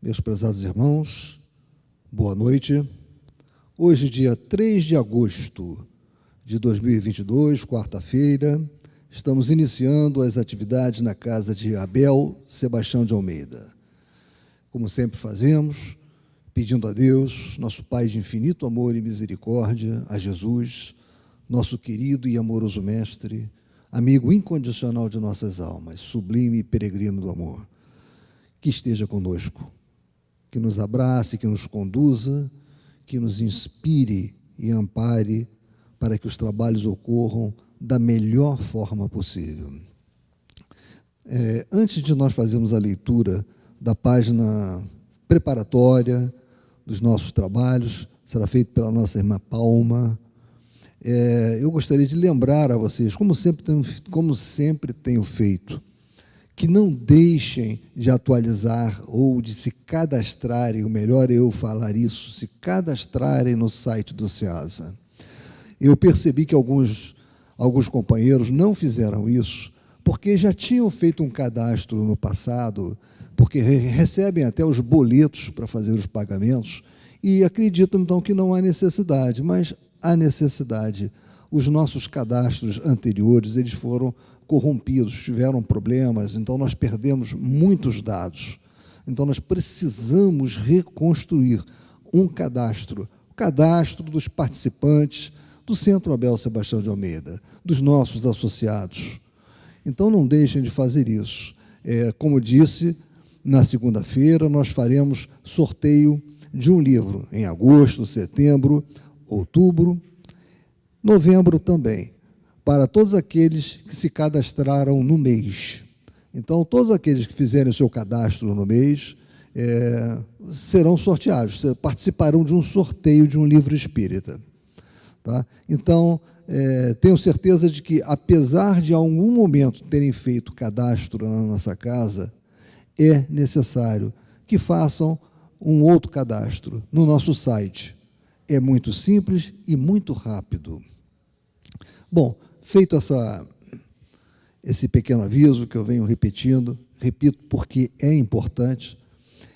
Meus prezados irmãos, boa noite. Hoje, dia 3 de agosto de 2022, quarta-feira, estamos iniciando as atividades na casa de Abel Sebastião de Almeida. Como sempre fazemos, pedindo a Deus, nosso Pai de infinito amor e misericórdia, a Jesus, nosso querido e amoroso Mestre, amigo incondicional de nossas almas, sublime e peregrino do amor, que esteja conosco, que nos abrace, que nos conduza, que nos inspire e ampare para que os trabalhos ocorram da melhor forma possível. Antes de nós fazermos a leitura da página preparatória dos nossos trabalhos, será feito pela nossa irmã Palma, eu gostaria de lembrar a vocês, como sempre tenho feito, que não deixem de atualizar ou de se cadastrarem, o melhor é eu falar isso, se cadastrarem no site do SEASA. Eu percebi que alguns companheiros não fizeram isso, porque já tinham feito um cadastro no passado, porque recebem até os boletos para fazer os pagamentos, e acreditam, então, que não há necessidade, mas há necessidade. Os nossos cadastros anteriores, eles foram corrompidos, tiveram problemas, então nós perdemos muitos dados. Então nós precisamos reconstruir um cadastro, o cadastro dos participantes do Centro Abel Sebastião de Almeida, dos nossos associados. Então não deixem de fazer isso. Como disse, na segunda-feira nós faremos sorteio de um livro, em agosto, setembro, outubro, novembro também, para todos aqueles que se cadastraram no mês. Então, todos aqueles que fizerem o seu cadastro no mês serão sorteados, participarão de um sorteio de um livro espírita. Tá? Então, tenho certeza de que, apesar de, em algum momento, terem feito cadastro na nossa casa, é necessário que façam um outro cadastro no nosso site. É muito simples e muito rápido. Bom, feito esse pequeno aviso que eu venho repetindo, repito porque é importante,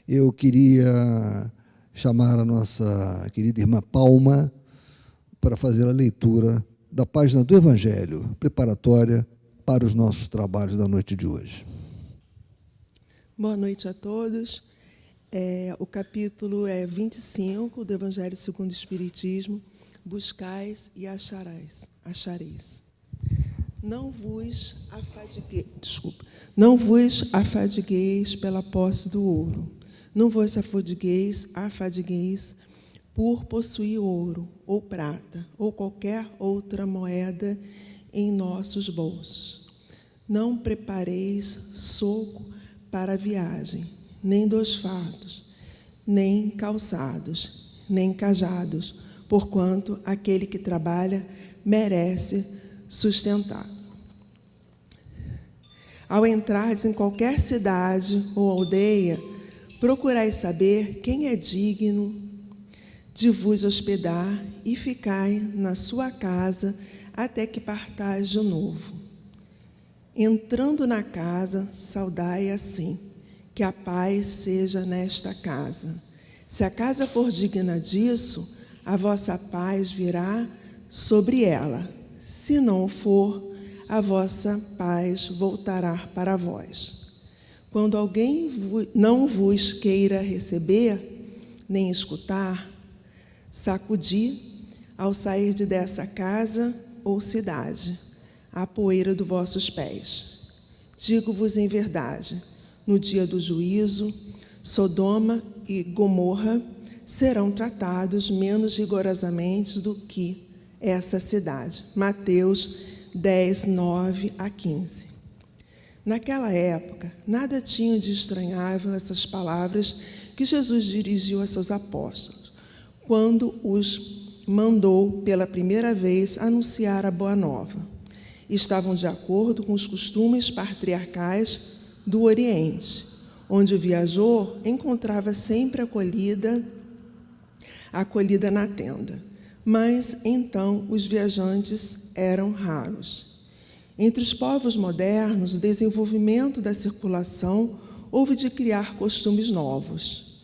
eu queria chamar a nossa querida irmã Palma para fazer a leitura da página do Evangelho, preparatória para os nossos trabalhos da noite de hoje. Boa noite a todos. O capítulo é 25 do Evangelho segundo o Espiritismo, buscais e achareis. Não vos afadigueis pela posse do ouro, não vos afadigueis por possuir ouro, ou prata, ou qualquer outra moeda em nossos bolsos. Não prepareis soco para a viagem, nem 2 fardos, nem calçados, nem cajados, porquanto aquele que trabalha merece sustentar. Ao entrardes em qualquer cidade ou aldeia, procurai saber quem é digno de vos hospedar e ficai na sua casa até que partais de novo. Entrando na casa, saudai assim, que a paz seja nesta casa. Se a casa for digna disso, a vossa paz virá sobre ela. Se não for, a vossa paz voltará para vós. Quando alguém não vos queira receber, nem escutar, sacudi, ao sair dessa casa ou cidade, a poeira dos vossos pés. Digo-vos em verdade, no dia do juízo, Sodoma e Gomorra serão tratados menos rigorosamente do que essa cidade. Mateus 10, 9 a 15. Naquela época, nada tinha de estranhável essas palavras que Jesus dirigiu a seus apóstolos, quando os mandou pela primeira vez anunciar a Boa Nova. Estavam de acordo com os costumes patriarcais do Oriente, onde o viajor encontrava sempre acolhida na tenda. Mas, então, os viajantes eram raros. Entre os povos modernos, o desenvolvimento da circulação houve de criar costumes novos.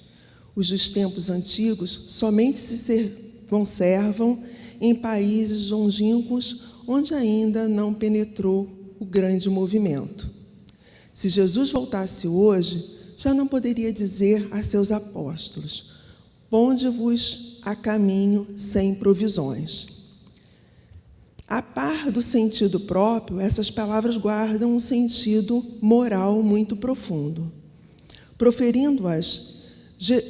Os dos tempos antigos somente se conservam em países longínquos onde ainda não penetrou o grande movimento. Se Jesus voltasse hoje, já não poderia dizer a seus apóstolos: ponde-vos a caminho sem provisões. A par do sentido próprio, essas palavras guardam um sentido moral muito profundo. Proferindo-as,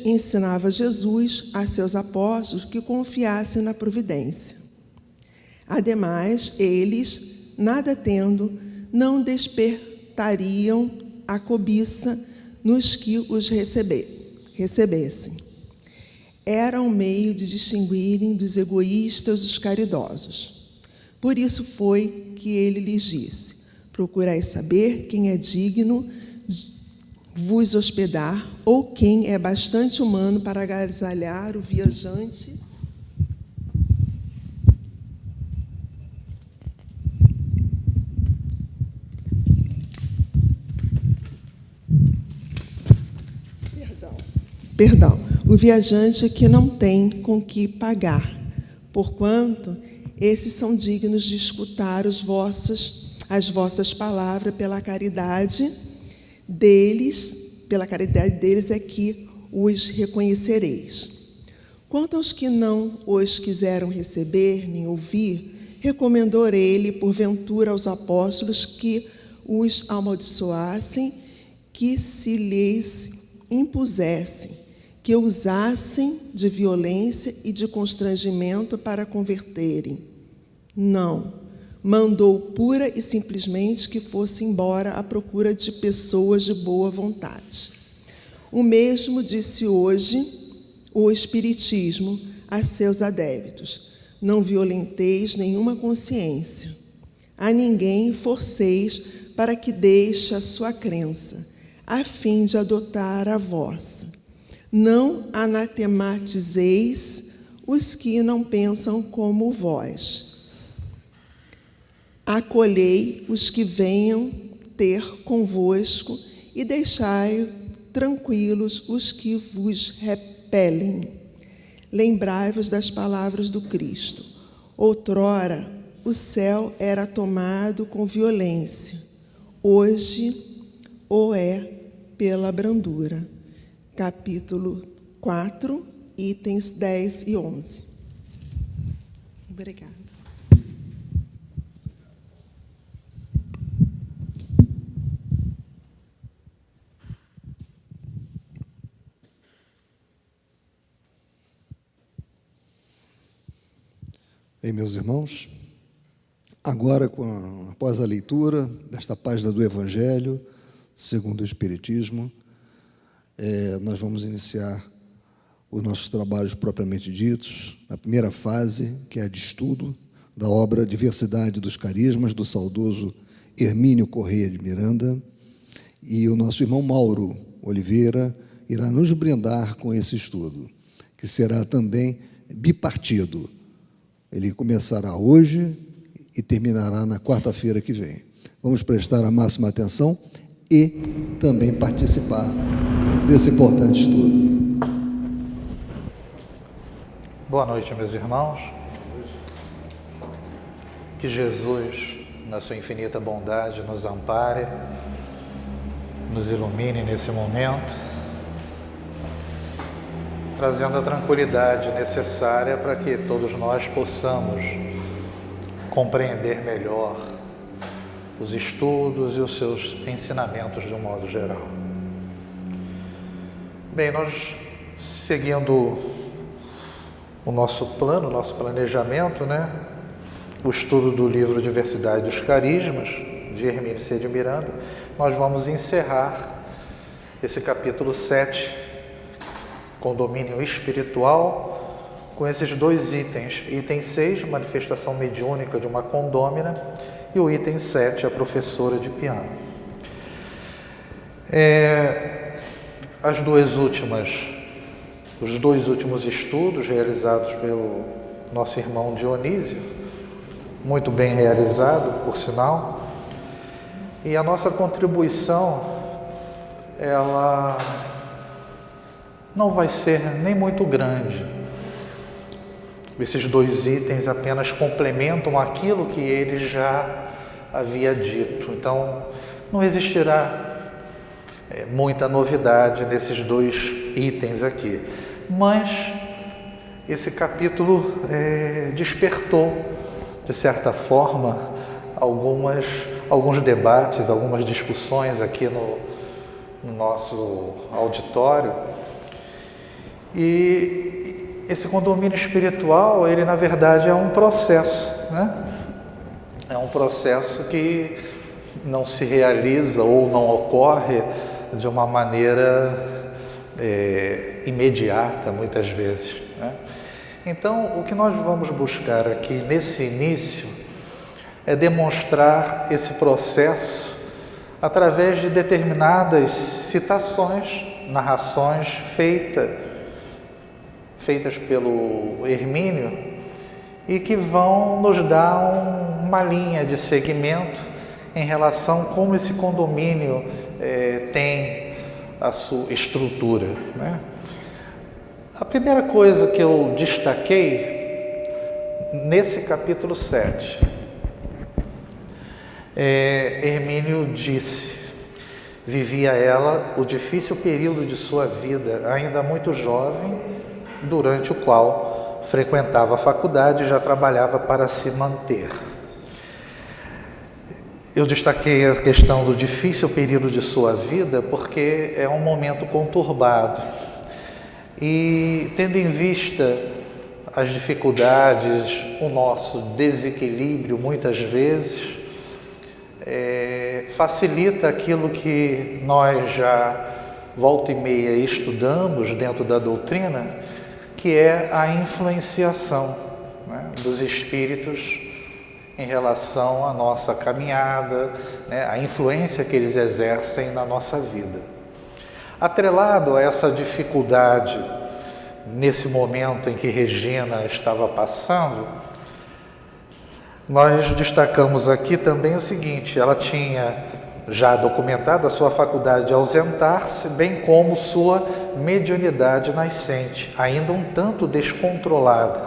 ensinava Jesus a seus apóstolos que confiassem na providência. Ademais, eles, nada tendo, não despertariam a cobiça nos que os recebessem. Era um meio de distinguirem dos egoístas os caridosos. Por isso foi que ele lhes disse: procurai saber quem é digno de vos hospedar ou quem é bastante humano para agasalhar o viajante o viajante que não tem com que pagar, porquanto esses são dignos de escutar as vossas palavras. Pela caridade deles é que os reconhecereis. Quanto aos que não os quiseram receber nem ouvir, recomendou ele, porventura, aos apóstolos que os amaldiçoassem, que se lhes impusessem, que usassem de violência e de constrangimento para converterem. Não, mandou pura e simplesmente que fosse embora à procura de pessoas de boa vontade. O mesmo disse hoje o Espiritismo a seus adeptos: não violenteis nenhuma consciência, a ninguém forceis para que deixe a sua crença, a fim de adotar a vossa. Não anatemateis os que não pensam como vós. Acolhei os que venham ter convosco e deixai tranquilos os que vos repelem. Lembrai-vos das palavras do Cristo. Outrora o céu era tomado com violência, hoje o é pela brandura. Capítulo 4, itens 10 e 11. Obrigada. Bem, meus irmãos, agora, após a leitura desta página do Evangelho segundo o Espiritismo, nós vamos iniciar os nossos trabalhos propriamente ditos, na primeira fase, que é a de estudo da obra Diversidade dos Carismas, do saudoso Hermínio Corrêa de Miranda, e o nosso irmão Mauro Oliveira irá nos brindar com esse estudo, que será também bipartido. Ele começará hoje e terminará na quarta-feira que vem. Vamos prestar a máxima atenção e também participar desse importante estudo. Boa noite, meus irmãos. Que Jesus, na sua infinita bondade, nos ampare, nos ilumine nesse momento, trazendo a tranquilidade necessária para que todos nós possamos compreender melhor os estudos e os seus ensinamentos de um modo geral. Bem, nós, seguindo o nosso plano, o nosso planejamento, o estudo do livro Diversidade dos Carismas, de Hermínio C. de Miranda, nós vamos encerrar esse capítulo 7, Condomínio Espiritual, com esses dois itens. Item 6, manifestação mediúnica de uma condômina, e o item 7, a professora de piano. Os dois últimos estudos realizados pelo nosso irmão Dionísio, muito bem realizado, por sinal, e a nossa contribuição, ela não vai ser nem muito grande. Esses 2 itens apenas complementam aquilo que ele já havia dito. Então, não existirá muita novidade nesses 2 itens aqui. Mas esse capítulo despertou, de certa forma, alguns debates, algumas discussões aqui no nosso auditório. E esse condomínio espiritual, ele na verdade é um processo, né? É um processo que não se realiza ou não ocorre de uma maneira imediata, muitas vezes, né? Então, o que nós vamos buscar aqui nesse início é demonstrar esse processo através de determinadas citações, narrações feitas pelo Hermínio e que vão nos dar uma linha de segmento em relação a como esse condomínio tem a sua estrutura, né? A primeira coisa que eu destaquei nesse capítulo 7, Hermínio disse: vivia ela o difícil período de sua vida, ainda muito jovem, durante o qual frequentava a faculdade e já trabalhava para se manter. Eu destaquei a questão do difícil período de sua vida porque é um momento conturbado. E tendo em vista as dificuldades, o nosso desequilíbrio muitas vezes, facilita aquilo que nós já volta e meia estudamos dentro da doutrina, que é a influenciação, né, dos espíritos em relação à nossa caminhada, né, a influência que eles exercem na nossa vida. Atrelado a essa dificuldade, nesse momento em que Regina estava passando, nós destacamos aqui também o seguinte: ela tinha já documentado a sua faculdade de ausentar-se, bem como sua mediunidade nascente, ainda um tanto descontrolada,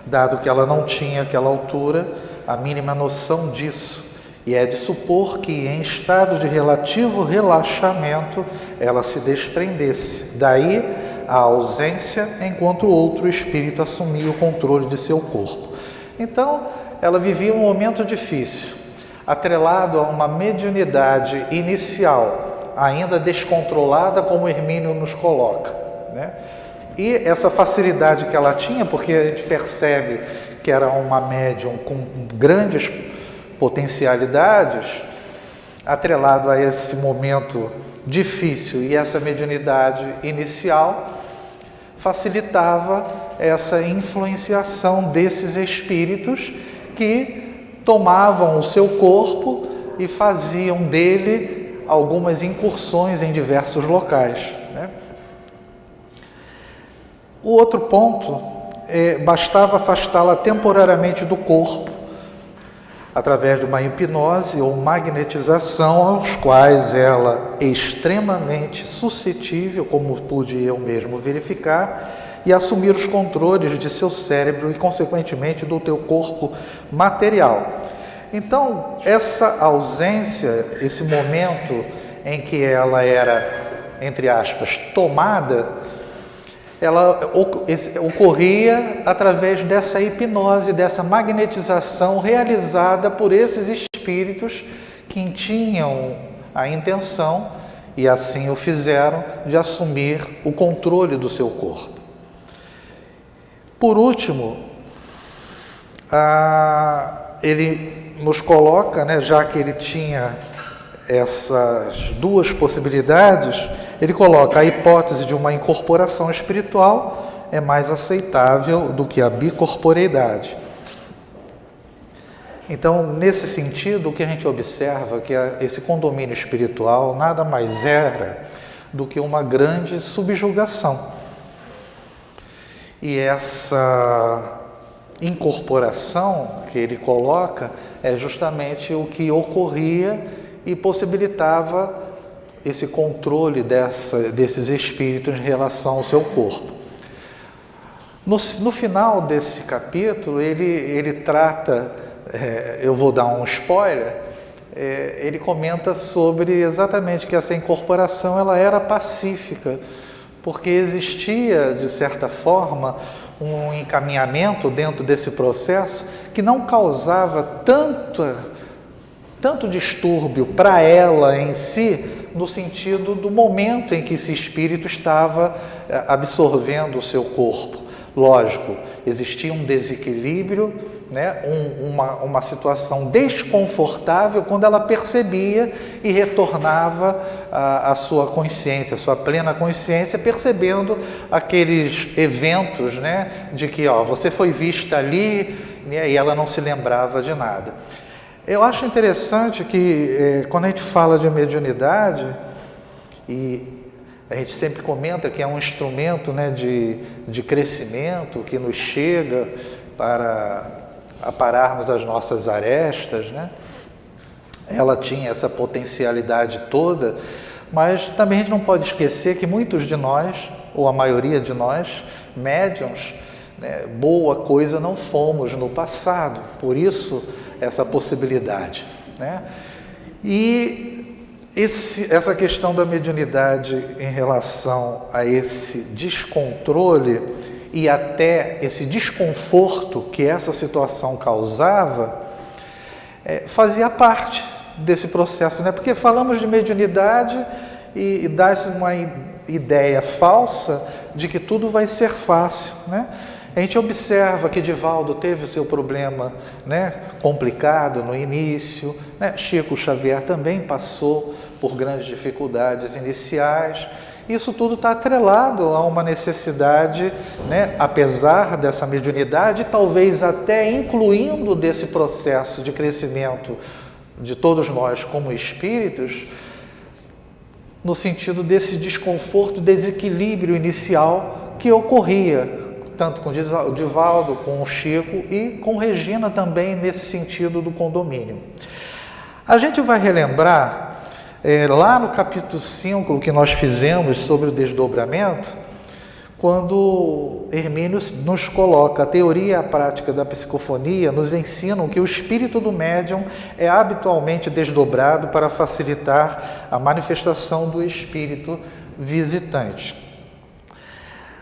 dado que ela não tinha, àquela altura, a mínima noção disso. E é de supor que, em estado de relativo relaxamento, ela se desprendesse. Daí a ausência, enquanto o outro espírito assumia o controle de seu corpo. Então, ela vivia um momento difícil, atrelado a uma mediunidade inicial, ainda descontrolada, como Hermínio nos coloca, né? E essa facilidade que ela tinha, porque a gente percebe que era uma médium com grandes potencialidades, atrelado a esse momento difícil e essa mediunidade inicial, facilitava essa influenciação desses espíritos que tomavam o seu corpo e faziam dele algumas incursões em diversos locais, né? O outro ponto bastava afastá-la temporariamente do corpo, através de uma hipnose ou magnetização, aos quais ela, extremamente suscetível, como pude eu mesmo verificar, e assumir os controles de seu cérebro e, consequentemente, do teu corpo material. Então, essa ausência, esse momento em que ela era, entre aspas, tomada, ela ocorria através dessa hipnose, dessa magnetização realizada por esses espíritos que tinham a intenção, e assim o fizeram, de assumir o controle do seu corpo. Por último, ele nos coloca, né, já que ele tinha essas duas possibilidades, ele coloca: a hipótese de uma incorporação espiritual é mais aceitável do que a bicorporeidade. Então, nesse sentido, o que a gente observa é que esse condomínio espiritual nada mais era do que uma grande subjugação. E essa incorporação que ele coloca é justamente o que ocorria e possibilitava esse controle desses espíritos em relação ao seu corpo. No final desse capítulo, ele trata, eu vou dar um spoiler, ele comenta sobre exatamente que essa incorporação ela era pacífica, porque existia, de certa forma, um encaminhamento dentro desse processo que não causava tanto distúrbio para ela em si, no sentido do momento em que esse espírito estava absorvendo o seu corpo. Lógico, existia um desequilíbrio, né? uma situação desconfortável quando ela percebia e retornava à sua consciência, à sua plena consciência, percebendo aqueles eventos, né? De que você foi vista ali, né? E ela não se lembrava de nada. Eu acho interessante que quando a gente fala de mediunidade, e a gente sempre comenta que é um instrumento, né, de crescimento que nos chega para apararmos as nossas arestas, né? Ela tinha essa potencialidade toda, mas também a gente não pode esquecer que muitos de nós, ou a maioria de nós, médiuns, né, boa coisa não fomos no passado, por isso essa possibilidade, né? E essa questão da mediunidade em relação a esse descontrole e até esse desconforto que essa situação causava, fazia parte desse processo, né? Porque falamos de mediunidade e dá-se uma ideia falsa de que tudo vai ser fácil, né? A gente observa que Divaldo teve o seu problema, né, complicado no início, né? Chico Xavier também passou por grandes dificuldades iniciais. Isso tudo está atrelado a uma necessidade, né, apesar dessa mediunidade, talvez até incluindo desse processo de crescimento de todos nós como espíritos, no sentido desse desconforto, desequilíbrio inicial que ocorria, tanto com o Divaldo, com o Chico e com Regina também, nesse sentido do condomínio. A gente vai relembrar, lá no capítulo 5, que nós fizemos sobre o desdobramento, quando Hermínio nos coloca a teoria e a prática da psicofonia, nos ensinam que o espírito do médium é habitualmente desdobrado para facilitar a manifestação do espírito visitante.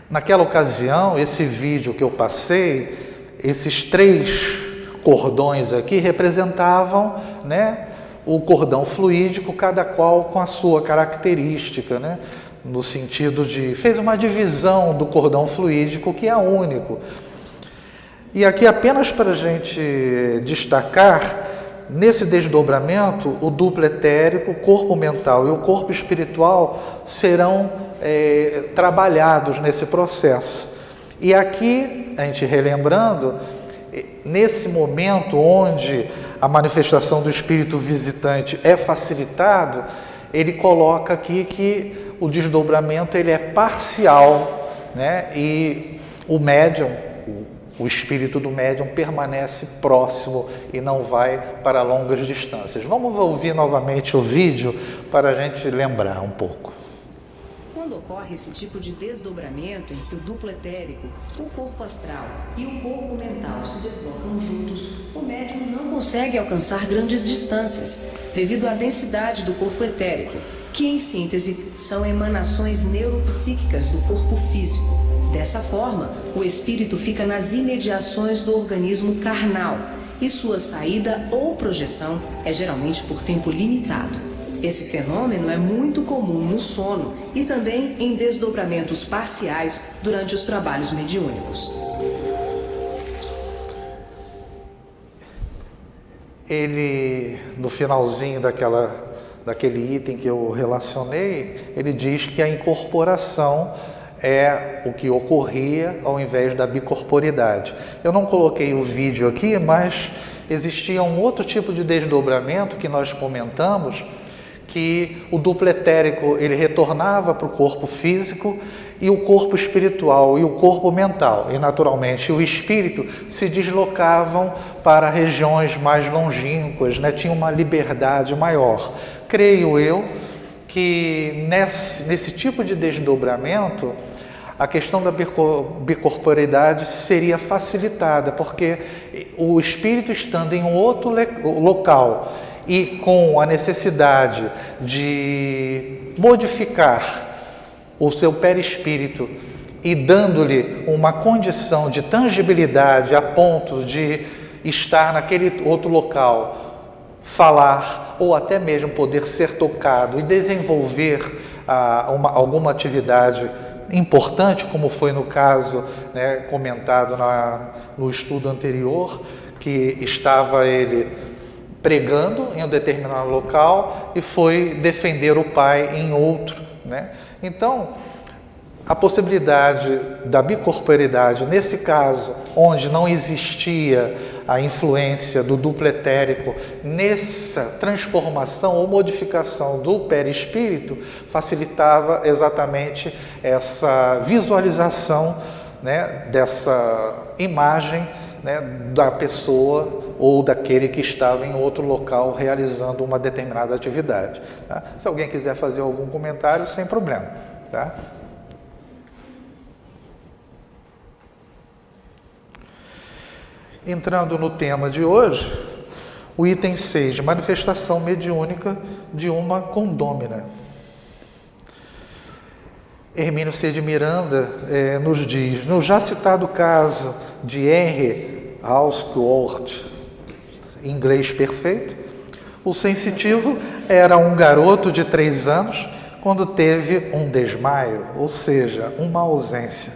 Naquela ocasião, esse vídeo que eu passei, esses 3 cordões aqui representavam, né, o cordão fluídico, cada qual com a sua característica, né, no sentido de... fez uma divisão do cordão fluídico que é único. E aqui apenas para a gente destacar, nesse desdobramento, o duplo etérico, o corpo mental e o corpo espiritual serão trabalhados nesse processo. E aqui, a gente relembrando, nesse momento onde a manifestação do espírito visitante é facilitado, ele coloca aqui que o desdobramento ele é parcial, né? E o médium, o espírito do médium permanece próximo e não vai para longas distâncias. Vamos ouvir novamente o vídeo para a gente lembrar um pouco. Quando ocorre esse tipo de desdobramento em que o duplo etérico, o corpo astral e o corpo mental se deslocam juntos, o médium não consegue alcançar grandes distâncias, devido à densidade do corpo etérico, que em síntese são emanações neuropsíquicas do corpo físico. Dessa forma, o espírito fica nas imediações do organismo carnal e sua saída ou projeção é geralmente por tempo limitado. Esse fenômeno é muito comum no sono e também em desdobramentos parciais durante os trabalhos mediúnicos. Ele, no finalzinho daquele item que eu relacionei, ele diz que a incorporação é o que ocorria ao invés da bicorporidade. Eu não coloquei o vídeo aqui, mas existia um outro tipo de desdobramento que nós comentamos, que o duplo etérico ele retornava para o corpo físico e o corpo espiritual e o corpo mental. E, naturalmente, o espírito se deslocavam para regiões mais longínquas, né? Tinha uma liberdade maior. Creio eu que nesse tipo de desdobramento, a questão da bicorporeidade seria facilitada, porque o espírito estando em um outro local e com a necessidade de modificar o seu perispírito e dando-lhe uma condição de tangibilidade a ponto de estar naquele outro local, falar ou até mesmo poder ser tocado e desenvolver alguma atividade importante, como foi no caso, né, comentado no estudo anterior, que estava ele pregando em um determinado local e foi defender o pai em outro, né? Então, a possibilidade da bicorporeidade, nesse caso, onde não existia a influência do duplo etérico nessa transformação ou modificação do perispírito, facilitava exatamente essa visualização, né, dessa imagem, né, da pessoa ou daquele que estava em outro local realizando uma determinada atividade. Tá? Se alguém quiser fazer algum comentário, sem problema. Tá? Entrando no tema de hoje, o item 6, manifestação mediúnica de uma condômina. Hermínio C. de Miranda nos diz, no já citado caso de Henry Hausworth, inglês perfeito, o sensitivo era um garoto de 3 anos quando teve um desmaio, ou seja, uma ausência.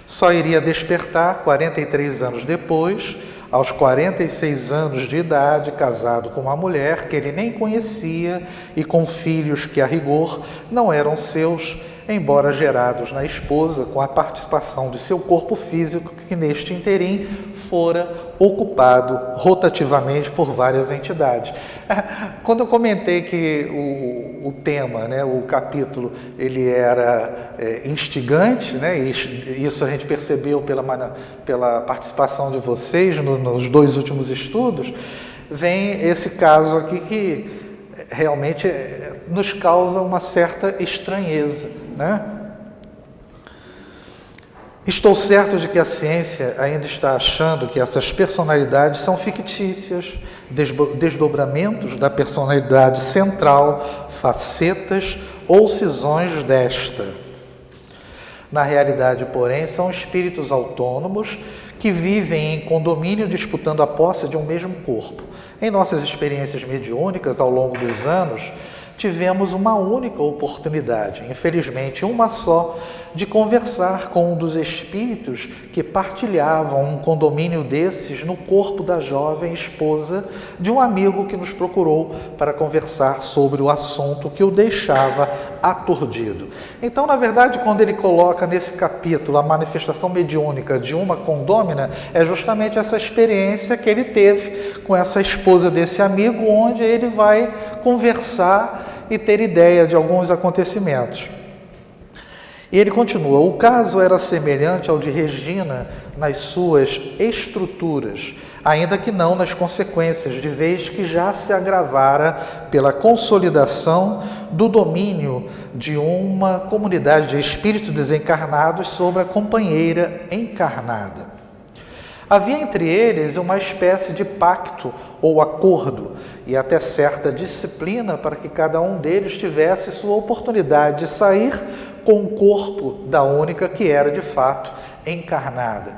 Só iria despertar 43 anos depois, aos 46 anos de idade, casado com uma mulher que ele nem conhecia e com filhos que, a rigor, não eram seus, embora gerados na esposa, com a participação de seu corpo físico, que neste interim fora ocupado rotativamente por várias entidades. Quando eu comentei que o tema, né, o capítulo, ele era instigante, né, e isso a gente percebeu pela participação de vocês nos 2 últimos estudos, vem esse caso aqui que realmente nos causa uma certa estranheza, né? Estou certo de que a ciência ainda está achando que essas personalidades são fictícias, desdobramentos da personalidade central, facetas ou cisões desta. Na realidade, porém, são espíritos autônomos que vivem em condomínio disputando a posse de um mesmo corpo. Em nossas experiências mediúnicas ao longo dos anos, tivemos uma única oportunidade, infelizmente uma só, de conversar com um dos espíritos que partilhavam um condomínio desses no corpo da jovem esposa de um amigo que nos procurou para conversar sobre o assunto que o deixava aturdido. Então, na verdade, quando ele coloca nesse capítulo a manifestação mediúnica de uma condômina, é justamente essa experiência que ele teve com essa esposa desse amigo, onde ele vai conversar e ter ideia de alguns acontecimentos. E ele continua, o caso era semelhante ao de Regina nas suas estruturas, ainda que não nas consequências, de vez que já se agravara pela consolidação do domínio de uma comunidade de espíritos desencarnados sobre a companheira encarnada. Havia entre eles uma espécie de pacto ou acordo e até certa disciplina para que cada um deles tivesse sua oportunidade de sair com o corpo da única que era de fato encarnada.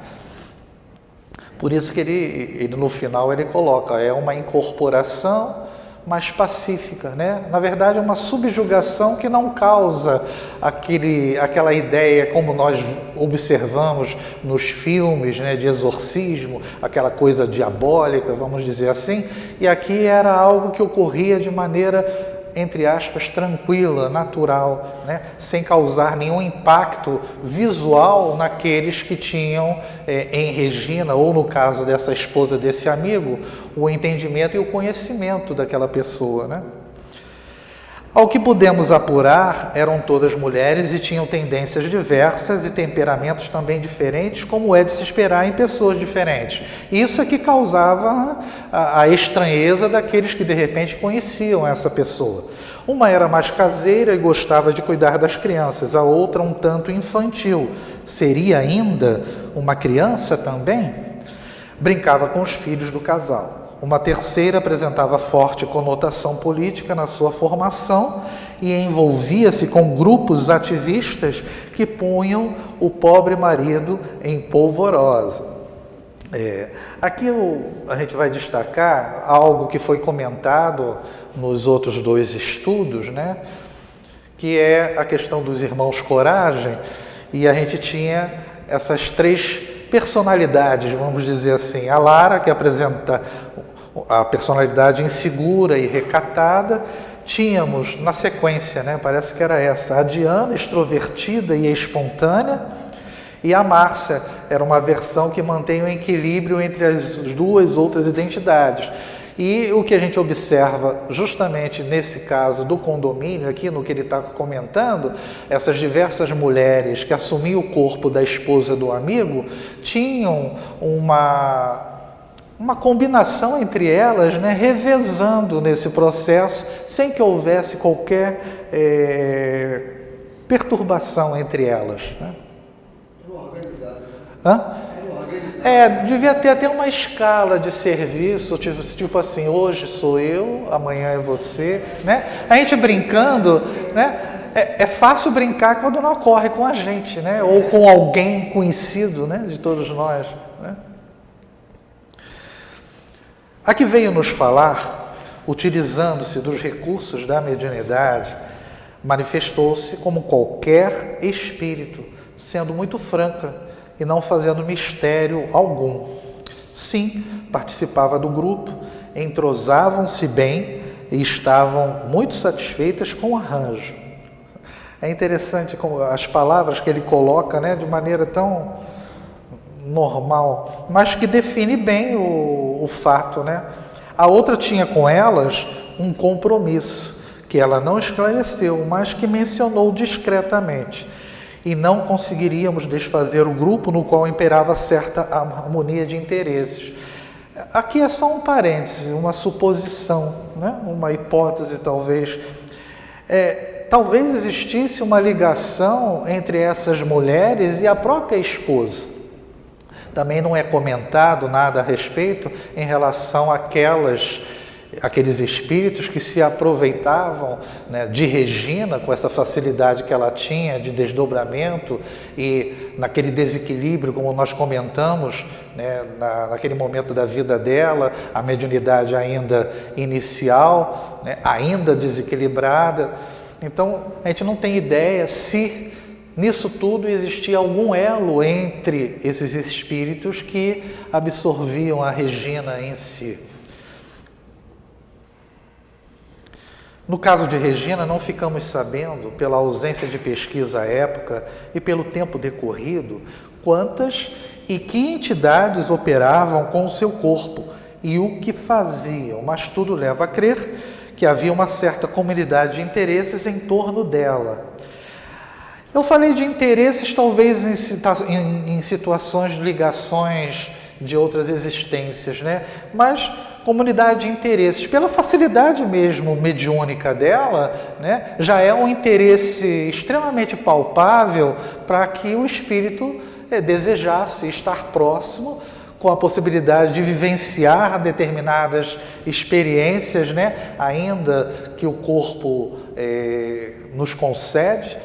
Por isso que ele no final ele coloca, é uma incorporação mais pacífica, né? Na verdade é uma subjugação que não causa aquela ideia como nós observamos nos filmes, né, de exorcismo, aquela coisa diabólica, vamos dizer assim, e aqui era algo que ocorria de maneira, entre aspas, tranquila, natural, né? Sem causar nenhum impacto visual naqueles que tinham em Regina, ou no caso dessa esposa desse amigo, o entendimento e o conhecimento daquela pessoa, né? Ao que pudemos apurar, eram todas mulheres e tinham tendências diversas e temperamentos também diferentes, como é de se esperar em pessoas diferentes. Isso é que causava a estranheza daqueles que de repente conheciam essa pessoa. Uma era mais caseira e gostava de cuidar das crianças, a outra um tanto infantil. Seria ainda uma criança também? Brincava com os filhos do casal. Uma terceira apresentava forte conotação política na sua formação e envolvia-se com grupos ativistas que punham o pobre marido em polvorosa. Aqui a gente vai destacar algo que foi comentado nos outros dois estudos, né? Que é a questão dos irmãos Coragem, e a gente tinha essas três personalidades, vamos dizer assim. A Lara, que apresenta a personalidade insegura e recatada. Tínhamos, na sequência, né, parece que era essa, a Diana, extrovertida e espontânea, e a Márcia era uma versão que mantém o equilíbrio entre as duas outras identidades. E o que a gente observa justamente nesse caso do condomínio, aqui no que ele está comentando, essas diversas mulheres que assumiam o corpo da esposa do amigo, tinham uma combinação entre elas, né, revezando nesse processo, sem que houvesse qualquer perturbação entre elas. Né? Devia ter até uma escala de serviço, tipo assim, hoje sou eu, amanhã é você. Né? A gente brincando, né? É fácil brincar quando não ocorre com a gente, né? Ou com alguém conhecido, né, de todos nós. Né? Aqui veio nos falar, utilizando-se dos recursos da mediunidade, manifestou-se como qualquer espírito, sendo muito franca e não fazendo mistério algum. Sim, participava do grupo, entrosavam-se bem e estavam muito satisfeitas com o arranjo. É interessante como as palavras que ele coloca, né, de maneira tão normal, mas que define bem o fato, né? A outra tinha com elas um compromisso, que ela não esclareceu, mas que mencionou discretamente. E não conseguiríamos desfazer o grupo no qual imperava certa harmonia de interesses. Aqui é só um parêntese, uma suposição, né? Uma hipótese talvez. Talvez existisse uma ligação entre essas mulheres e a própria esposa. Também não é comentado nada a respeito em relação àqueles espíritos que se aproveitavam, né, de Regina, com essa facilidade que ela tinha de desdobramento e naquele desequilíbrio, como nós comentamos, né, naquele momento da vida dela, a mediunidade ainda inicial, né, ainda desequilibrada. Então, a gente não tem ideia se nisso tudo existia algum elo entre esses espíritos que absorviam a Regina em si. No caso de Regina, não ficamos sabendo, pela ausência de pesquisa à época e pelo tempo decorrido, quantas e que entidades operavam com o seu corpo e o que faziam, mas tudo leva a crer que havia uma certa comunidade de interesses em torno dela. Eu falei de interesses talvez em situações de ligações de outras existências, né? Mas comunidade de interesses, pela facilidade mesmo mediúnica dela, né? Já é um interesse extremamente palpável para que o espírito desejasse estar próximo, com a possibilidade de vivenciar determinadas experiências, né? Ainda que o corpo nos concede,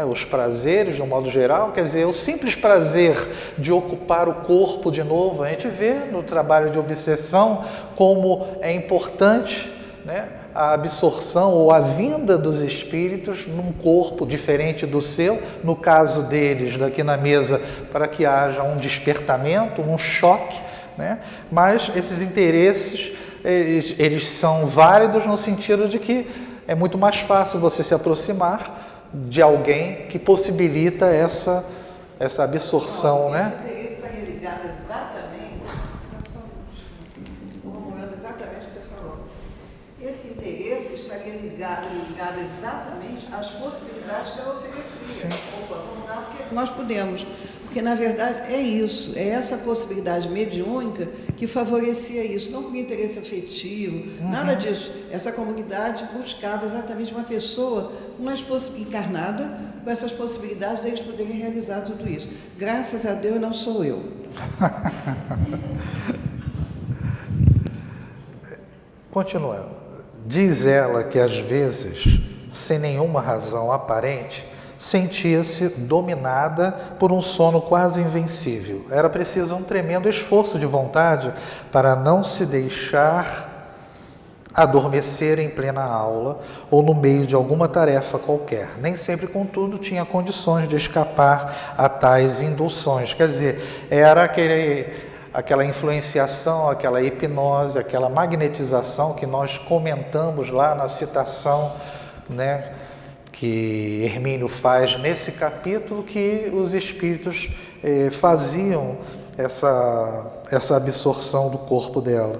os prazeres, de um modo geral, quer dizer, o simples prazer de ocupar o corpo de novo. A gente vê no trabalho de obsessão como é importante, né, a absorção ou a vinda dos espíritos num corpo diferente do seu, no caso deles, daqui na mesa, para que haja um despertamento, um choque, né? Mas esses interesses, eles são válidos no sentido de que é muito mais fácil você se aproximar de alguém que possibilita essa absorção, né? Esse interesse está ligado exatamente, corroborando exatamente o que você falou. Esse interesse estaria ligado as possibilidades que ela oferecia. Opa, vamos lá, porque nós podemos. Porque, na verdade, é isso, é essa possibilidade mediúnica que favorecia isso, não por interesse afetivo, nada disso. Essa comunidade buscava exatamente uma pessoa encarnada, com essas possibilidades de eles poderem realizar tudo isso. Graças a Deus, não sou eu. Continuando. Diz ela que, às vezes, sem nenhuma razão aparente, sentia-se dominada por um sono quase invencível. Era preciso um tremendo esforço de vontade para não se deixar adormecer em plena aula ou no meio de alguma tarefa qualquer. Nem sempre, contudo, tinha condições de escapar a tais induções. Quer dizer, era aquela influenciação, aquela hipnose, aquela magnetização que nós comentamos lá na citação, né, que Hermínio faz nesse capítulo, que os espíritos faziam essa absorção do corpo dela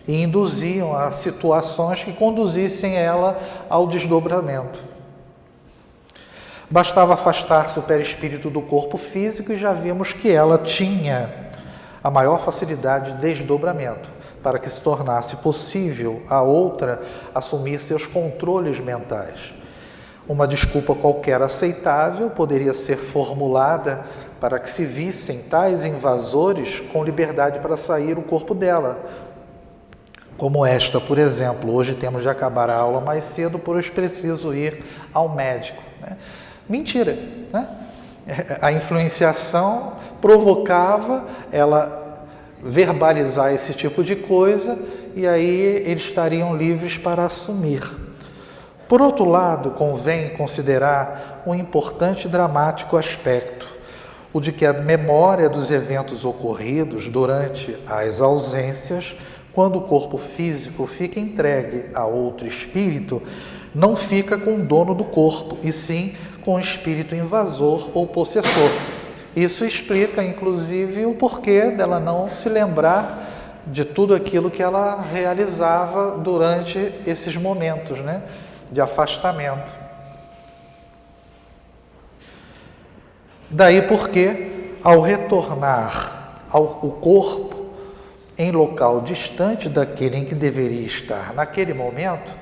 e induziam a situações que conduzissem ela ao desdobramento. Bastava afastar-se o perispírito do corpo físico e já vimos que ela tinha a maior facilidade de desdobramento, para que se tornasse possível a outra assumir seus controles mentais. Uma desculpa qualquer aceitável poderia ser formulada para que se vissem tais invasores com liberdade para sair o corpo dela. Como esta, por exemplo: hoje temos de acabar a aula mais cedo, pois preciso ir ao médico. Né? Mentira, né? A influenciação provocava ela verbalizar esse tipo de coisa e aí eles estariam livres para assumir. Por outro lado, convém considerar um importante e dramático aspecto, o de que a memória dos eventos ocorridos durante as ausências, quando o corpo físico fica entregue a outro espírito, não fica com o dono do corpo, e sim com o espírito invasor ou possessor. Isso explica, inclusive, o porquê dela não se lembrar de tudo aquilo que ela realizava durante esses momentos, né, de afastamento. Daí porque, ao retornar ao corpo em local distante daquele em que deveria estar naquele momento,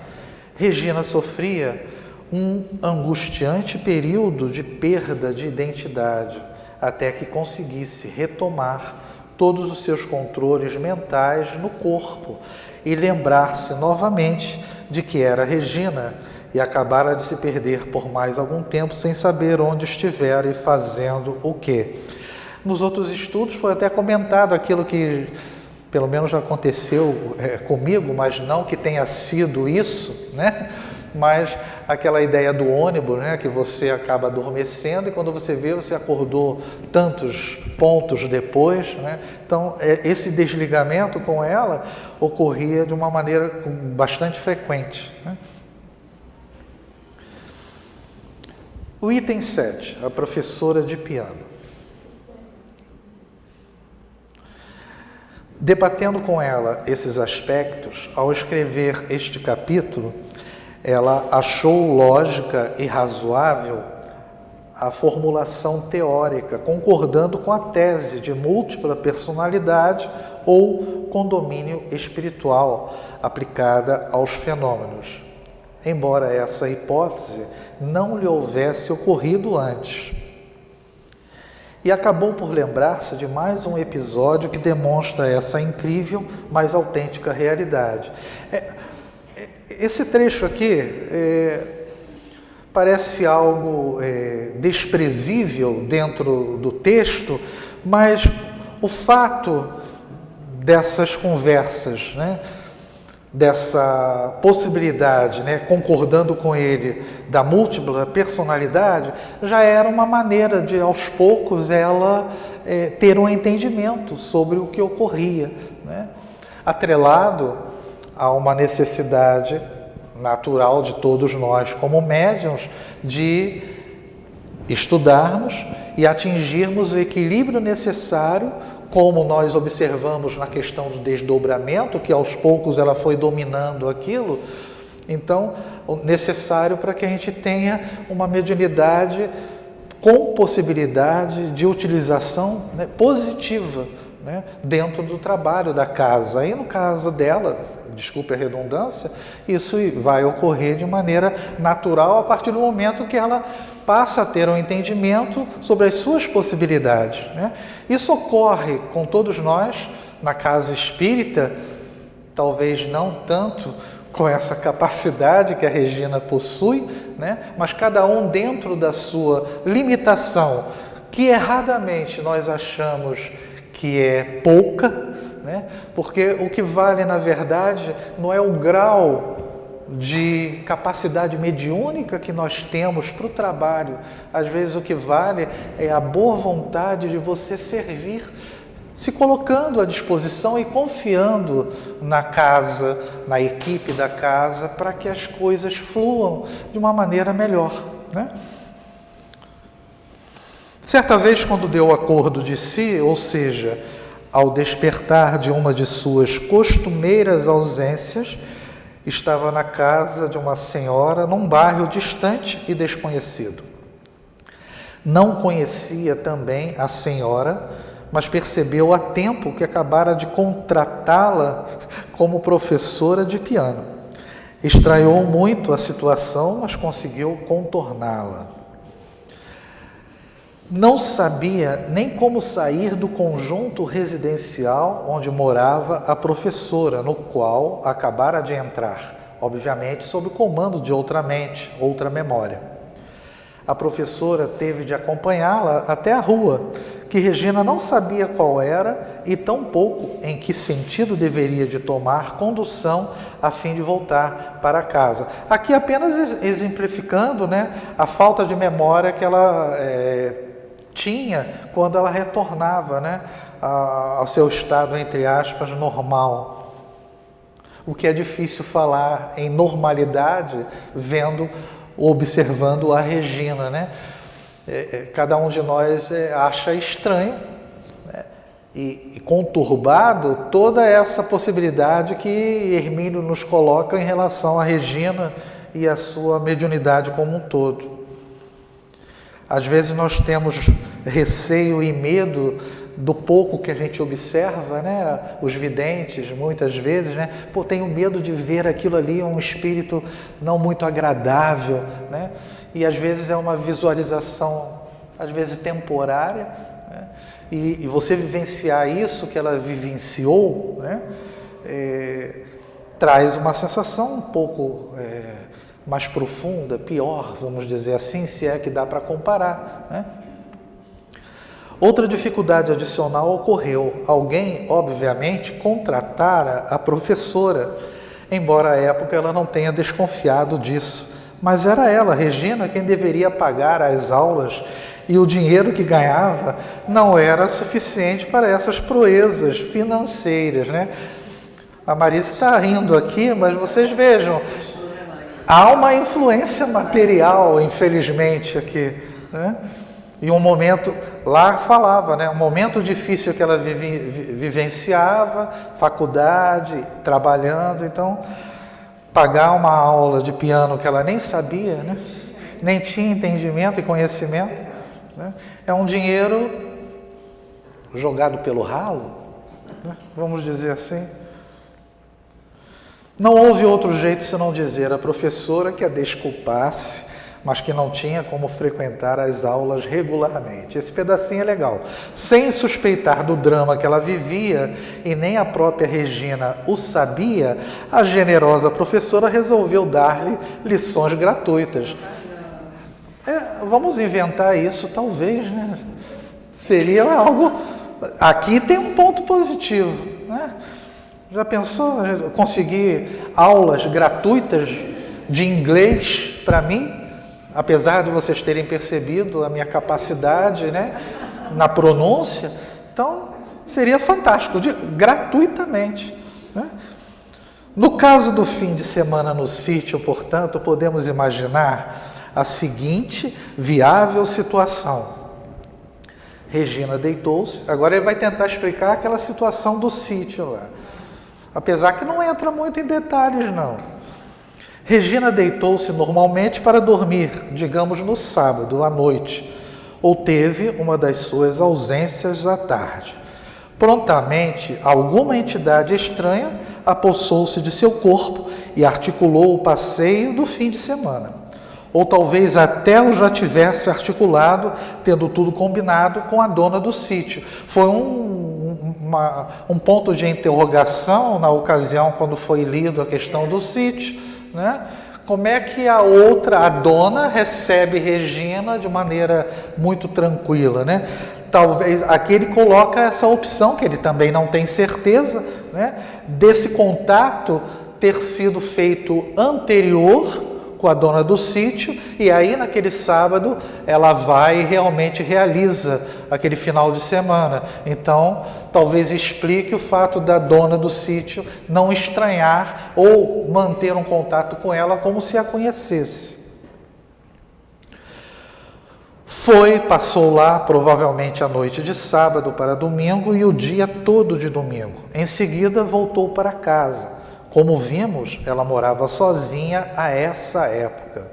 Regina sofria um angustiante período de perda de identidade, até que conseguisse retomar todos os seus controles mentais no corpo e lembrar-se novamente de que era Regina e acabara de se perder por mais algum tempo sem saber onde estivera e fazendo o quê. Nos outros estudos foi até comentado aquilo que pelo menos já aconteceu comigo, mas não que tenha sido isso, né? Mas aquela ideia do ônibus, né? Que você acaba adormecendo e quando você vê, você acordou tantos pontos depois, né? Então, esse desligamento com ela ocorria de uma maneira bastante frequente, né? O item 7, a professora de piano. Debatendo com ela esses aspectos, ao escrever este capítulo, ela achou lógica e razoável a formulação teórica, concordando com a tese de múltipla personalidade ou condomínio espiritual aplicada aos fenômenos, embora essa hipótese não lhe houvesse ocorrido antes. E acabou por lembrar-se de mais um episódio que demonstra essa incrível, mas autêntica realidade. Esse trecho aqui parece algo desprezível dentro do texto, mas o fato dessas conversas, né, dessa possibilidade, né, concordando com ele, da múltipla personalidade, já era uma maneira de, aos poucos, ela ter um entendimento sobre o que ocorria, né, atrelado a uma necessidade natural de todos nós, como médiuns, de estudarmos e atingirmos o equilíbrio necessário, como nós observamos na questão do desdobramento, que aos poucos ela foi dominando aquilo. Então, necessário para que a gente tenha uma mediunidade com possibilidade de utilização, né, positiva, né, dentro do trabalho da casa. Aí no caso dela, desculpe a redundância, isso vai ocorrer de maneira natural a partir do momento que ela passa a ter um entendimento sobre as suas possibilidades, né? Isso ocorre com todos nós na casa espírita, talvez não tanto com essa capacidade que a Regina possui, né? Mas cada um dentro da sua limitação, que erradamente nós achamos que é pouca, né? Porque o que vale na verdade não é o grau de capacidade mediúnica que nós temos para o trabalho. Às vezes o que vale é a boa vontade de você servir, se colocando à disposição e confiando na casa, na equipe da casa, para que as coisas fluam de uma maneira melhor, né? Certa vez, quando deu o acordo de si, ou seja, ao despertar de uma de suas costumeiras ausências, estava na casa de uma senhora num bairro distante e desconhecido. Não conhecia também a senhora, mas percebeu a tempo que acabara de contratá-la como professora de piano. Estranhou muito a situação, mas conseguiu contorná-la. Não sabia nem como sair do conjunto residencial onde morava a professora, no qual acabara de entrar, obviamente sob o comando de outra mente, outra memória. A professora teve de acompanhá-la até a rua, que Regina não sabia qual era e tampouco em que sentido deveria de tomar condução a fim de voltar para casa. Aqui apenas exemplificando, né, a falta de memória que ela tinha quando ela retornava, né, ao seu estado, entre aspas, normal. O que é difícil falar em normalidade vendo, observando a Regina, né? Cada um de nós acha estranho, né, e conturbado toda essa possibilidade que Hermínio nos coloca em relação a Regina e a sua mediunidade como um todo. Às vezes nós temos receio e medo do pouco que a gente observa, né? Os videntes, muitas vezes, né? Tenho medo de ver aquilo ali, um espírito não muito agradável, né? E às vezes é uma visualização, às vezes temporária, né? E você vivenciar isso que ela vivenciou, né? Traz uma sensação um pouco mais profunda, pior, vamos dizer assim, se é que dá para comparar, né? Outra dificuldade adicional ocorreu. Alguém, obviamente, contratara a professora, embora à época ela não tenha desconfiado disso. Mas era ela, Regina, quem deveria pagar as aulas, e o dinheiro que ganhava não era suficiente para essas proezas financeiras, né? A Marisa está rindo aqui, mas vocês vejam, há uma influência material, infelizmente, aqui, né? E um momento, lá falava, né? Um momento difícil que ela vivenciava, faculdade, trabalhando, então pagar uma aula de piano que ela nem sabia, né? Nem tinha entendimento e conhecimento, né? É um dinheiro jogado pelo ralo, né? Vamos dizer assim. Não houve outro jeito senão dizer à professora que a desculpasse, mas que não tinha como frequentar as aulas regularmente. Esse pedacinho é legal. Sem suspeitar do drama que ela vivia, e nem a própria Regina o sabia, a generosa professora resolveu dar-lhe lições gratuitas. Vamos inventar isso, talvez, né? Seria algo... Aqui tem um ponto positivo, né? Já pensou conseguir aulas gratuitas de inglês para mim? Apesar de vocês terem percebido a minha capacidade, né, na pronúncia, então seria fantástico, gratuitamente, né? No caso do fim de semana no sítio, portanto, podemos imaginar a seguinte viável situação. Regina deitou-se, agora ele vai tentar explicar aquela situação do sítio lá, apesar que não entra muito em detalhes, não. Regina deitou-se normalmente para dormir, digamos no sábado à noite, ou teve uma das suas ausências à tarde. Prontamente, alguma entidade estranha apossou-se de seu corpo e articulou o passeio do fim de semana. Ou talvez até o já tivesse articulado, tendo tudo combinado com a dona do sítio. Foi um ponto de interrogação na ocasião, quando foi lido a questão do sítio, né? Como é que a dona, recebe Regina de maneira muito tranquila, né? Talvez aqui ele coloca essa opção, que ele também não tem certeza, né? Desse contato ter sido feito anterior com a dona do sítio, e aí naquele sábado ela vai e realmente realiza aquele final de semana. Então, talvez explique o fato da dona do sítio não estranhar ou manter um contato com ela como se a conhecesse. Passou lá provavelmente a noite de sábado para domingo e o dia todo de domingo. Em seguida voltou para casa. Como vimos, ela morava sozinha a essa época.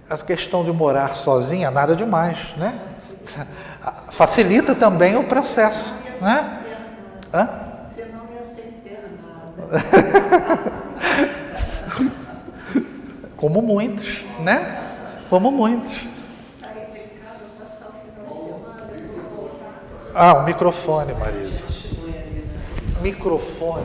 A questão de morar sozinha, nada demais, né? Facilita também o processo, né? Você não ia ser internada. Como muitos, né? Como muitos. Sair de casa, passar o final de semana e voltar. O microfone, Marisa. Microfone.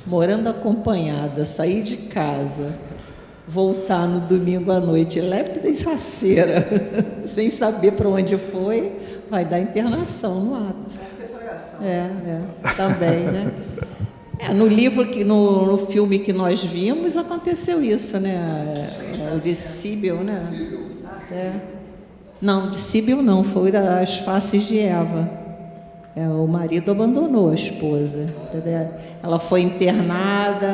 Morando acompanhada, sair de casa, voltar no domingo à noite, lépida e raceira, sem saber para onde foi, vai dar internação no ato. Também, né? No livro, no filme que nós vimos, aconteceu isso, né? O de Síbil, né? Não, de Síbil não, foi das faces de Eva. O marido abandonou a esposa, entendeu? Ela foi internada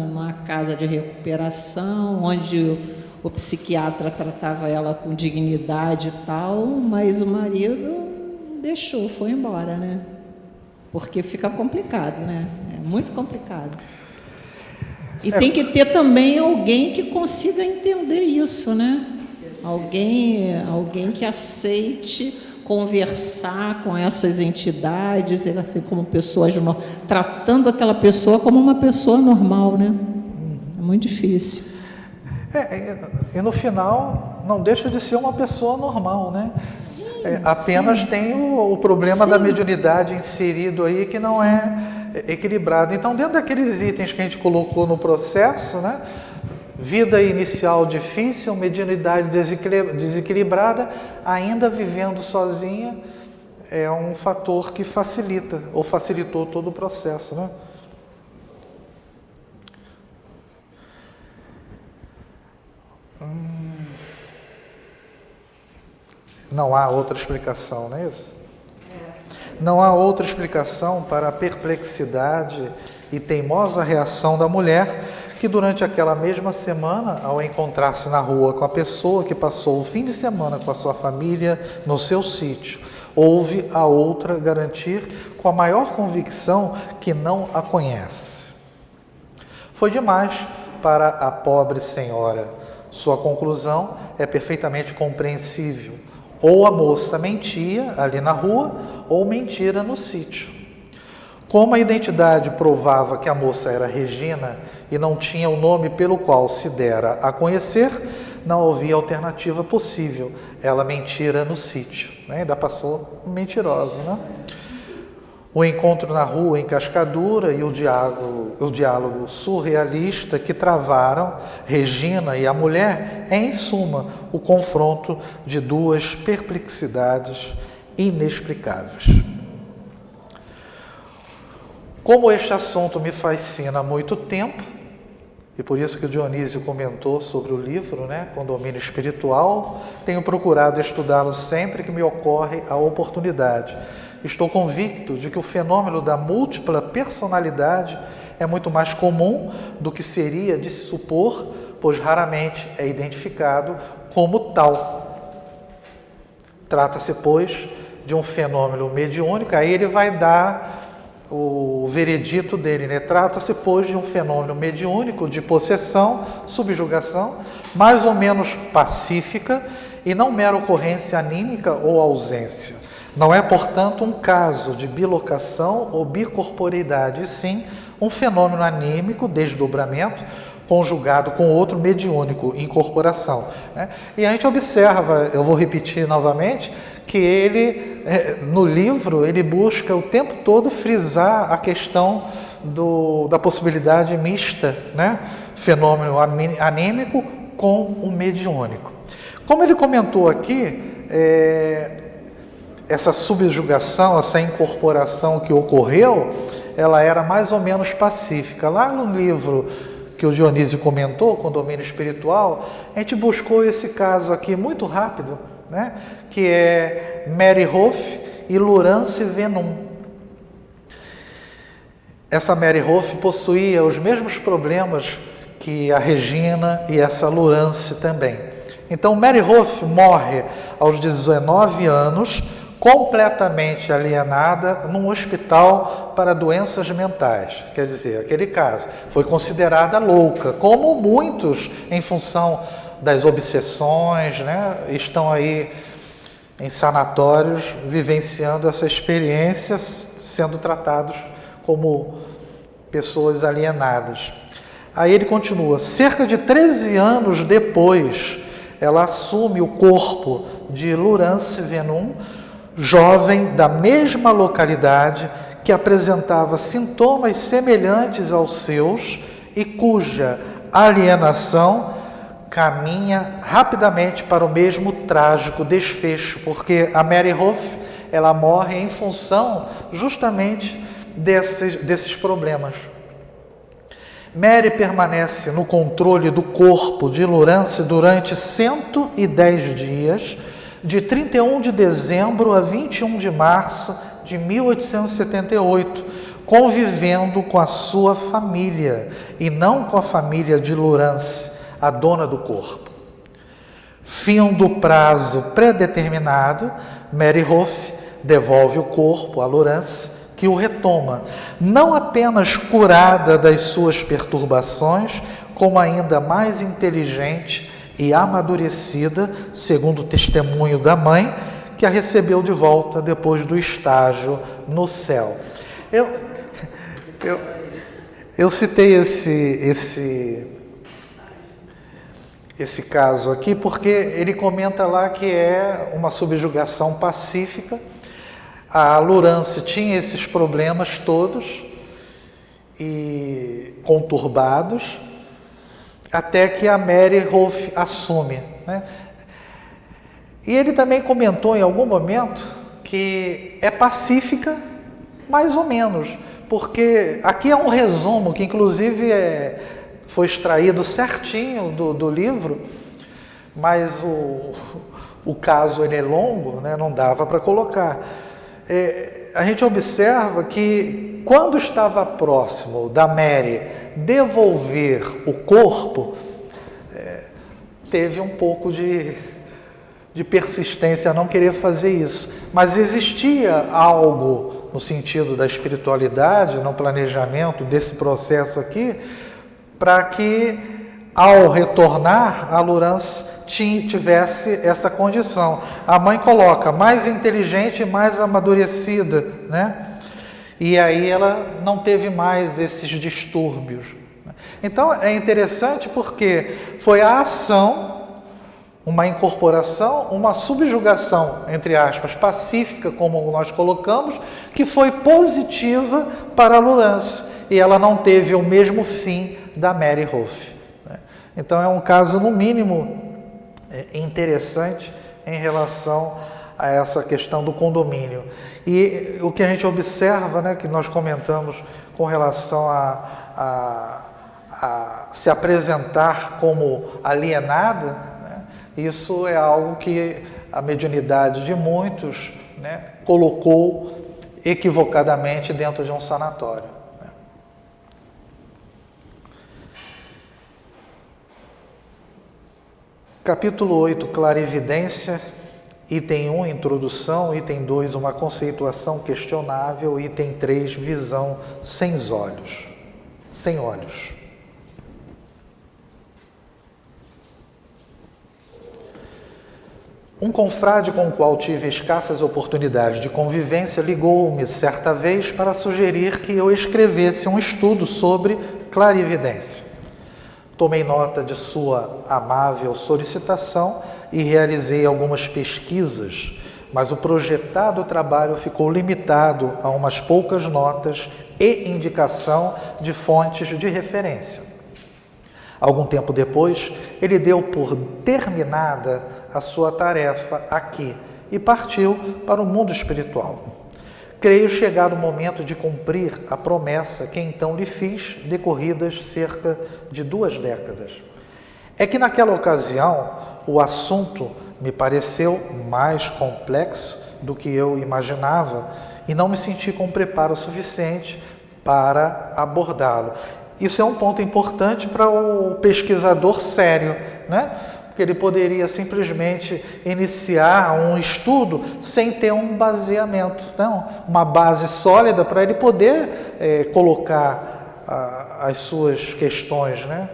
numa casa de recuperação, onde o psiquiatra tratava ela com dignidade e tal, mas o marido deixou, foi embora, né? Porque fica complicado, né? É muito complicado. E tem que ter também alguém que consiga entender isso, né? Alguém que aceite conversar com essas entidades, assim, como pessoas, tratando aquela pessoa como uma pessoa normal, né? É muito difícil. E no final não deixa de ser uma pessoa normal, né? Sim, apenas sim. Tem o problema Sim. da mediunidade inserido aí, que não é equilibrado. Então, dentro daqueles itens que a gente colocou no processo, né? Vida inicial difícil, mediunidade desequilibrada, ainda vivendo sozinha, é um fator que facilita, ou facilitou todo o processo, né? Não há outra explicação, não é isso? Não há outra explicação para a perplexidade e teimosa reação da mulher, que durante aquela mesma semana, ao encontrar-se na rua com a pessoa que passou o fim de semana com a sua família no seu sítio, ouve a outra garantir com a maior convicção que não a conhece. Foi demais para a pobre senhora. Sua conclusão é perfeitamente compreensível. Ou a moça mentia ali na rua, ou mentira no sítio. Como a identidade provava que a moça era Regina e não tinha o nome pelo qual se dera a conhecer, não havia alternativa possível. Ela mentira no sítio, né? Ainda passou mentirosa, né? O encontro na rua em Cascadura e o diálogo surrealista que travaram Regina e a mulher é, em suma, o confronto de duas perplexidades inexplicáveis. Como este assunto me fascina há muito tempo, e por isso que o Dionísio comentou sobre o livro, né, Condomínio Espiritual, tenho procurado estudá-lo sempre que me ocorre a oportunidade. Estou convicto de que o fenômeno da múltipla personalidade é muito mais comum do que seria de se supor, pois raramente é identificado como tal. Trata-se, pois, de um fenômeno mediúnico. Aí ele vai dar o veredito dele, né? Trata-se, pois, de um fenômeno mediúnico de possessão, subjugação, mais ou menos pacífica e não mera ocorrência anímica ou ausência. Não é, portanto, um caso de bilocação ou bicorporeidade, e sim um fenômeno anímico, desdobramento, conjugado com outro mediúnico, incorporação, né? E a gente observa, eu vou repetir novamente, que ele, no livro, ele busca o tempo todo frisar a questão da possibilidade mista, né? Fenômeno anímico com o mediúnico. Como ele comentou aqui, essa subjugação, essa incorporação que ocorreu, ela era mais ou menos pacífica. Lá no livro que o Dionísio comentou, Condomínio Espiritual, a gente buscou esse caso aqui muito rápido, né? Que é Mary Hoff e Laurence Venum. Essa Mary Hoff possuía os mesmos problemas que a Regina e essa Laurence também. Então, Mary Hoff morre aos 19 anos, completamente alienada, num hospital para doenças mentais. Quer dizer, aquele caso, foi considerada louca, como muitos, em função das obsessões, né, estão aí em sanatórios, vivenciando essa experiência, sendo tratados como pessoas alienadas. Aí ele continua, cerca de 13 anos depois, ela assume o corpo de Laurence Venum, jovem da mesma localidade, que apresentava sintomas semelhantes aos seus e cuja alienação caminha rapidamente para o mesmo trágico desfecho, porque a Mary Hoff, ela morre em função justamente desses problemas. Mary permanece no controle do corpo de Laurence durante 110 dias, de 31 de dezembro a 21 de março de 1878, convivendo com a sua família e não com a família de Laurence, a dona do corpo. Fim do prazo predeterminado, Mary Hoff devolve o corpo a Laurence, que o retoma, não apenas curada das suas perturbações, como ainda mais inteligente e amadurecida, segundo o testemunho da mãe, que a recebeu de volta depois do estágio no céu. Eu citei esse caso aqui porque ele comenta lá que é uma subjugação pacífica. A Laurence tinha esses problemas todos e conturbados, até que a Mary Hoff assume, né? E ele também comentou em algum momento que é pacífica, mais ou menos, porque aqui é um resumo que inclusive foi extraído certinho do livro, mas o caso ele é longo, né? Não dava para colocar. A gente observa que quando estava próximo da Mary devolver o corpo, teve um pouco de persistência a não querer fazer isso. Mas existia algo no sentido da espiritualidade, no planejamento desse processo aqui, para que ao retornar a Laurence tivesse essa condição. A mãe coloca mais inteligente e mais amadurecida, né? E aí ela não teve mais esses distúrbios. Então é interessante porque foi a ação, uma incorporação, uma subjugação, entre aspas, pacífica, como nós colocamos, que foi positiva para a Laurence, e ela não teve o mesmo fim da Mary Hoff. Então é um caso, no mínimo, interessante em relação a essa questão do condomínio. E o que a gente observa, né, que nós comentamos com relação a se apresentar como alienada, né, isso é algo que a mediunidade de muitos, né, colocou equivocadamente dentro de um sanatório. Capítulo 8, Clarividência Item 1, introdução. Item 2, uma conceituação questionável. Item 3, visão sem olhos. Sem olhos. Um confrade com o qual tive escassas oportunidades de convivência ligou-me certa vez para sugerir que eu escrevesse um estudo sobre clarividência. Tomei nota de sua amável solicitação e realizei algumas pesquisas, mas o projetado trabalho ficou limitado a umas poucas notas e indicação de fontes de referência. Algum tempo depois, ele deu por terminada a sua tarefa aqui e partiu para o mundo espiritual. Creio chegado o momento de cumprir a promessa que então lhe fiz, decorridas cerca de 2 décadas. É que naquela ocasião o assunto me pareceu mais complexo do que eu imaginava e não me senti com preparo suficiente para abordá-lo. Isso é um ponto importante para o pesquisador sério, né? Porque ele poderia simplesmente iniciar um estudo sem ter um baseamento, não, uma base sólida para ele poder colocar as suas questões, né?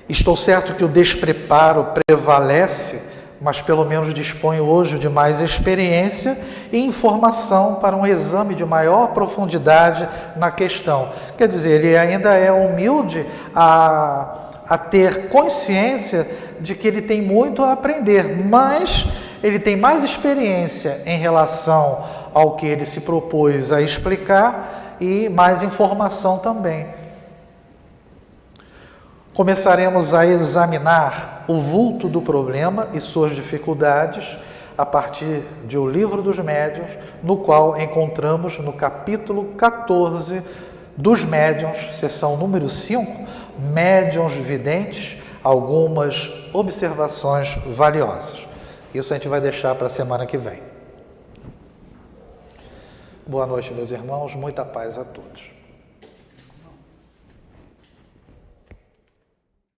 Estou certo que o despreparo prevalece, mas pelo menos disponho hoje de mais experiência e informação para um exame de maior profundidade na questão. Quer dizer, ele ainda é humilde a ter consciência de que ele tem muito a aprender, mas ele tem mais experiência em relação ao que ele se propôs a explicar e mais informação também. Começaremos a examinar o vulto do problema e suas dificuldades a partir de O Livro dos Médiuns, no qual encontramos no capítulo 14 dos Médiuns, seção número 5, Médiuns videntes, algumas observações valiosas. Isso a gente vai deixar para a semana que vem. Boa noite, meus irmãos, muita paz a todos.